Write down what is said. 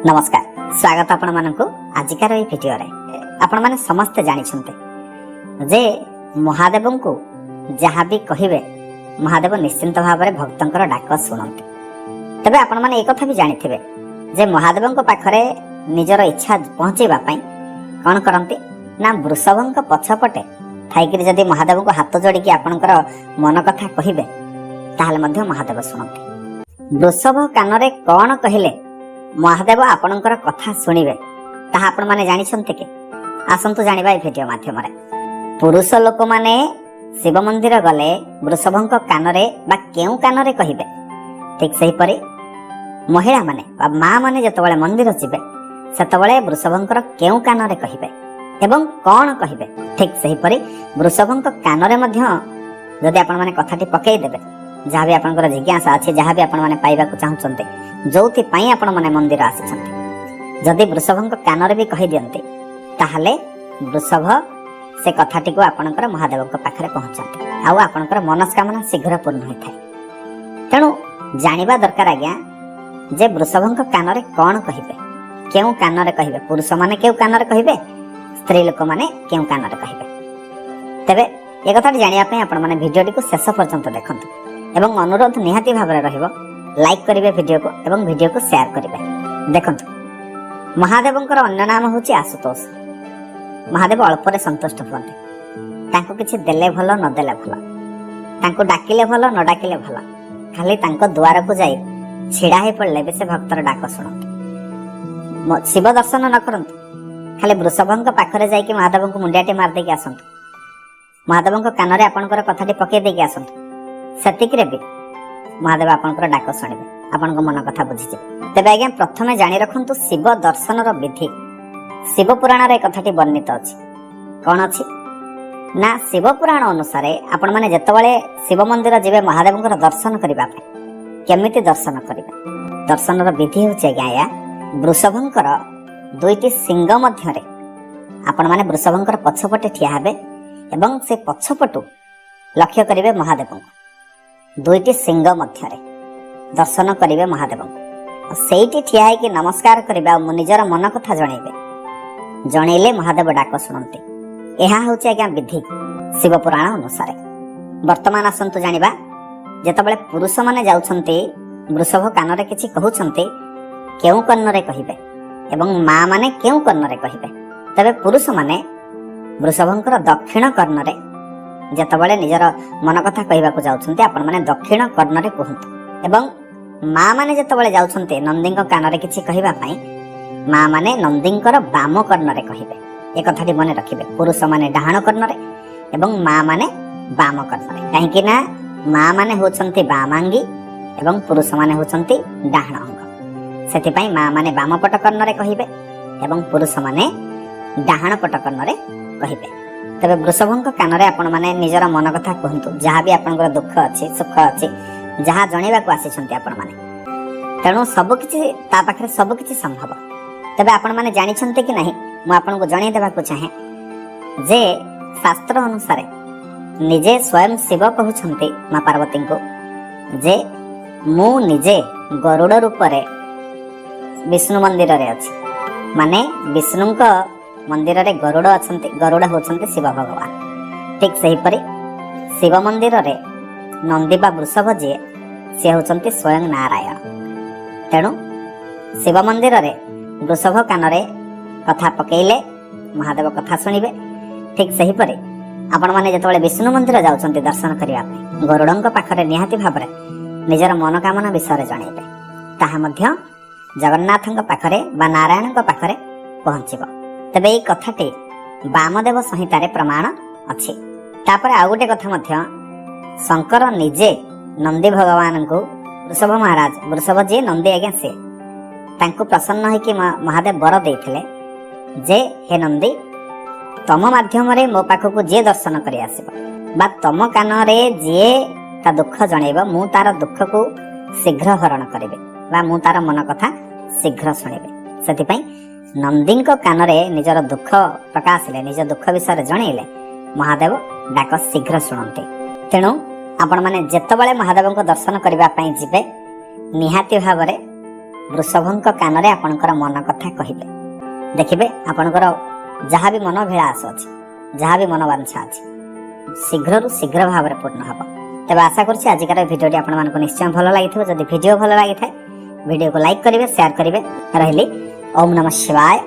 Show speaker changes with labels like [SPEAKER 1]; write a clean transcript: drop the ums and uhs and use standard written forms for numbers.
[SPEAKER 1] नमस्कार स्वागत आपण मानक आजिकार ये भिडियो आपण माने समस्ते जानिछन्ते जे महादेव को जहाँ भी कहिबे महादेव निश्चिंत भाव में भक्तंकर डाक शुणती। तबे आपण माने एक कथा भी जानिथिबे जे महादेव पाखरे निजर इच्छा पहुँचेबा पई कौन करती ना वृषभ पछपटे थाइकरी जदि महादेव को हाथ जोड़िकी आपणकर मन कथा कहिबे ताहले मध्य महादेव शुणती। वृषभ कान कौन कहले महादेव आपणकर कथा शुणिबे ताहा आपण माने जानिछन्ते के आसंतु जानिबा ए भिडियो माध्यम रे। पुरुष लोक माने शिव मंदिर गले वृषभंक कानरे बा केउ कानरे कहिबे ठीक सही परि महिला माने बा मां माने जतबळे मंदिर जिबे सेतबळे वृषभंकर केउ कानरे कहिबे एवं कोन कहिबे ठीक सही परि वृषभंक कानरे मध्य जदि आपण माने कथाटी पकेई देबे जहाँ भी आपनकर जिज्ञासा अच्छे जहाँ भी आपण माने पाइबा को चाहउचन्ते जोथि पई आपण माने मंदिर आसिछन्ते जदि वृषभंक कानरे भी कहि दियन्ते ताहले वृषभ से कथाटी को आपणकर महादेव पाखरे पहुँचते आउ आपणकर मनस्कामना शीघ्र पूर्ण होइथाय। तेणु जानिबा दरकार आज्ञा जे वृषभंक कानरे कौन कहिबे केउ कानरे कहिबे पुरुष माने केउ कानरे कहिबे स्त्री लोक माने केउ कानरे कहिबे। तबे ए कथाटी जानिया पई आपण माने भिडियोटी को शेष पर्यंत देखंतु एवं अनुरोध निहाती भाबरे रहिबो लाइक करिवे भिडियो को एवं भिडियो को शेयर करिवे। देखंतु महादेवंकर अन्य नाम होची आशुतोष। महादेव अल्परे संतुष्ट हुअन्ते तांको किछि देले भलो न देले भलो तांको डाकिले भलो न डाकिले भलो खाली तांको द्वार को जाई छिड़ा हे पड़ले बे से भक्तर डाक सुनते शिव दर्शन न करंतु खाली वृषभंक पाखरे जाई कि महादेवंको मुंडियाटे मार देकी आसंतु महादेवंको कानरे आपनकर कथाटी पके देकी आसंतु सेतिकरे भी महादेव आपनकर डाक सुनिबे आपनको मन कथा बुझिजे। तेबे आज्ञा प्रथमे जानि रखंतु शिव दर्शनर विधि शिव पुराण रे कथाटी वर्णित अछि कोन अछि ना शिव पुराण अनुसार आपण माने जतबळे शिव मंदिर जिबे महादेवंकर दर्शन करिबा पे केमिति दर्शन करिबे दर्शनर विधि होछि आज्ञा वृषभंकर दुईटी सिंग मध्यरे आपण माने वृषभंकर पछपटे ठिया हेबे एवं से पछपटु लक्ष्य करिवे महादेवंको दुईटी सिंग मध्यरे दर्शन करिवे महादेवंको सेठी ठिया है कि नमस्कार करिवे आ निजर मन कथा जणैबे जणैले महादेव डाक शुणते एहा होछि आज्ञा विधि शिव पुराण अनुसार। वर्तमान आसंतु जानिबा जेतबळे पुरुष माने जाउछन्ते वृषभ कानरे किछि कहउछन्ते केउ कन्नरे कहिबे एवं मां माने केउ कन्नरे कहिबे तबे पुरुष माने वृषभंकर दक्षिण कर्णरे जेतबळे निजर मन कथा कहबा को जाउछन्ते आपण माने दक्षिण कर्णरे कहंतु एवं मां माने जेतबळे जाउछन्ते नंदींक कानरे किछि कहबा पई मां माने नंदींकर बाम कर्णरे कहिबे ए कथाटी मने रखिबे पुरुष माने डाहाण कर्णरे एवं मां माने बाम कर्णरे काहे कि ना मां माने होछन्ते बामांगी एवं पुरुष माने होछन्ते डाहाण अंग सेति पई मां माने बाम पट कर्णरे कहिबे एवं पुरुष माने डाहाण पट कर्णरे कहिबे। तबे वृषभंक कानरे आपण माने निजर मन कथा कहंतु जहाँ भी आपनकर दुख अछि सुख अछि जहाँ जणैबा को आसिछन्ते आपण माने तेणु सब किछि ता पाखरे सब किछि संभव। तबे आपण माने जानिछन्ते कि नाही मु आपनको जणै देबा को चाहे जे शास्त्र अनुसार निजे स्वयं शिव कहउछन्ते मां पार्वती को जे मु निजे गरुड़ रूप रे विष्णु मंदिर रे अछि माने विष्णुंक मंदिर रे गरुड़ अछन्ते गरुड़ होछन्ते शिव भगवान ठीक सही परि शिव मंदिर रे नंदी बा वृषभ जे से होछन्ते स्वयं नारायण। तेणु शिव मंदिर रे वृषभ कानरे कथा पकेइले महादेव कथा सुनिबे ठीक सही परि आपण माने जेतबळे विष्णु मंदिर जाउछन्ते दर्शन करिया पे गरुडंक पाखरे निहाती भाबरे निजर मनोकामना विषय जणैबे ताहा मध्य जगन्नाथंक पाखरे बा नारायणंक पाखरे पहुँचीबो। तबे ए कथाटी वामदेव संहिता रे प्रमाण अछि। तापर आ गोटे कथा मध्य शंकर निजे नंदी भगवान को वृषभ महाराज वृषभ जे नंदी आज्ञा से तांको प्रसन्न है कि महादेव वर देथिले जे हे नंदी तम माध्यम रे मो पाखको जे दर्शन करि आसीबो बा तम कान रे जे ता दुख जणैबो मु तार दुख को शीघ्र हरण करिबे बा मु तार मन कथा शीघ्र सुनिबे। सेति पई नंदींक कानरे निजर दुख प्रकाशले निज दुख विषय जणैले महादेव डाक शीघ्र शुणते। तेणु आपण माने जेतबळे महादेवंक दर्शन करिबा पई जिबे निहाती भाबरे वृषभଙ୍କ କାନରେ ଆପଣଙ୍କର ମନ କଥା କହିବେ। ଦେଖିବେ ଆପଣଙ୍କର ଯାହା ବି ମନୋଭିଳାଷ ଅଛି, ଯାହା ବି ମନୋବାଞ୍ଛା ଅଛି ଶୀଘ୍ରରୁ ଶୀଘ୍ର ଭାବରେ ପୂର୍ଣ୍ଣ ହେବ। ତେବେ ଆଶା କରୁଛି ଆଜିକାର ଭିଡ଼ିଓଟି ଆପଣମାନଙ୍କୁ ନିଶ୍ଚୟ ଭଲ ଲାଗିଥିବ। ଯଦି ଭିଡ଼ିଓ ଭଲ ଲାଗିଥାଏ ଭିଡ଼ିଓକୁ ଲାଇକ୍ କରିବେ, ସେୟାର କରିବେ। ରହିଲି। ଓମ୍ ନମଃ ଶିବାୟ।